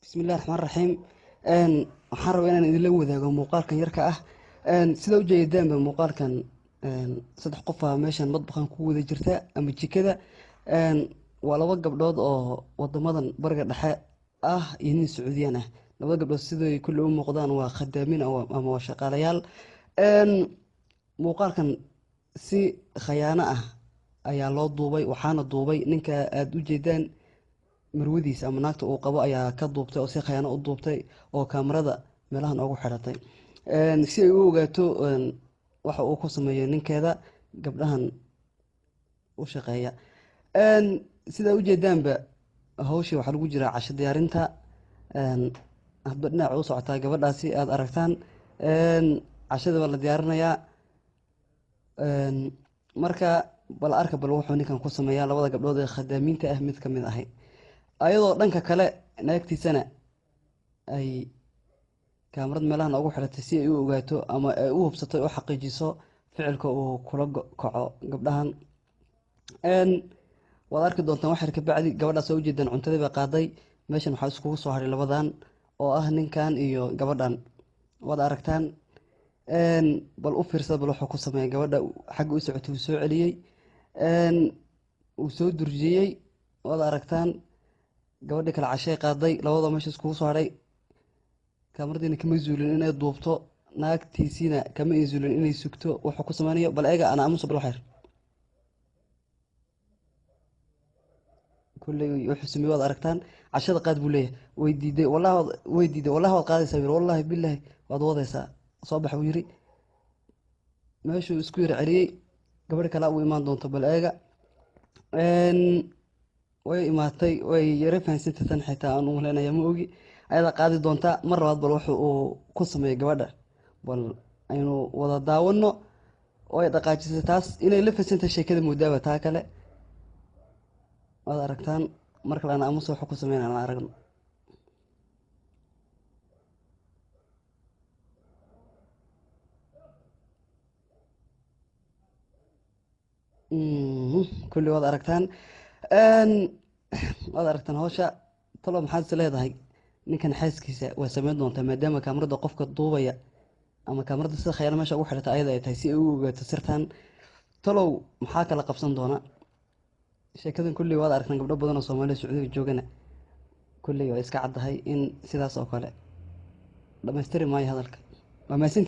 بسم الله الرحمن الرحيم. waxaan rabaa inaan idinla wadaago muuqaalkan yarka ah. Sida u jeedaanba muuqaalkan saddex qof ah meeshan madbaqan ku wada jirta ama jikada. Waa laba gabdhood oo wadamadan bariga dhexe ah iyo nin Sacuudiyaan ah. Labada gabdhood siday kulli u muuqdaan waa khadaamin ama waa shaqaalayaal. Muuqaalkan si khayaano ah ayaa loo duubay, waxaana duubay ninka aad u jeedaan marwadiisa ama naagta uu qabo ayaa ka duubtay oo si khayaano u duubtay oo kaamirada meelahan ugu xiratay si ay u ogaato waxa uu ku sameeyo ninkeeda gabdhahan u shaqeeya. Sida u jeedaanba hawshii waxaa lagu jiraa casho diyaarinta. Hadba dhinac u socotaa gabadhaasi aad aragtaan. Cashada waa la diyaarinayaa. Marka bal arka bal wuxuu ninkan ku sameeyaa labada gabdhood ee khadaamiinta ah mid ka mid ahay, ayadoo dhanka kale naagtiisana ay kaamirad meelahan ugu xiratay si ay u ogaato ama ay u hubsato u xaqiijiso ficilka uu kula kaco gabdhahan. waad arki doontaan wax yar ka bacdi gabadhaas oo ujeedaan cuntadii bay qaaday. Meeshan waxaa iskugu soo haray labadan oo ah ninkan iyo gabadhan, waad aragtaan. bal u fiirsada bal wuxuu ku sameeyay gabadha xagga u socotay uu soo celiyey, uu soo durjiyey, waad aragtaan. gabadhii kale cashay qaaday, labadoo meesha iskugu soo haray. kaamaradiina kama zuulin inay duubto, naagtiisiina kama zuulin inay sugto wuxuu ku sameynayo. bal eega ana aamusa bal waxyar kulley wuxuu sameeyey waad aragtaan. cashada qaad buu leeyahay, way diiday wallahi waad qaadaysaa yiri, wallahi billahi waad wadaysaa, soo bax buu yiri. meeshuu isku yar celiyey, gabadh kale u imaan doonto bal eega. way imaatay, way yara fahansantay tan xitaa aan u maleynayaa ma ogi, ayada qaadi doontaa mar labaad. bal wuxuu uu ku sameeyay gabadha bal aynu wada daawano. way dhaqaajisay taas inay la fahansantay sheekada moodaaba taa kale, waad aragtaan. mar kale ana aamusa wuxuu ku sameynaya aan aragno. kulli waad aragtaan. waad aragtaan hawsha. talo maxaad is leedahay ninkan xaaskiisa waa sameyn doontaa maadaama kaamarada qofka duubaya ama kaamarada sida khayaano meesha ugu xidhata ayada ay tahay si ay u ogaato sirtan. talow maxaa kala qabsan doona sheekadan? kulli waad aragtaan gabdho badan oo Soomaaliya Sacuudiga joogana kulli waa iska caddahay in sidaas oo kale dhammaystiri maayo hadalka. waa mahadsantihiin.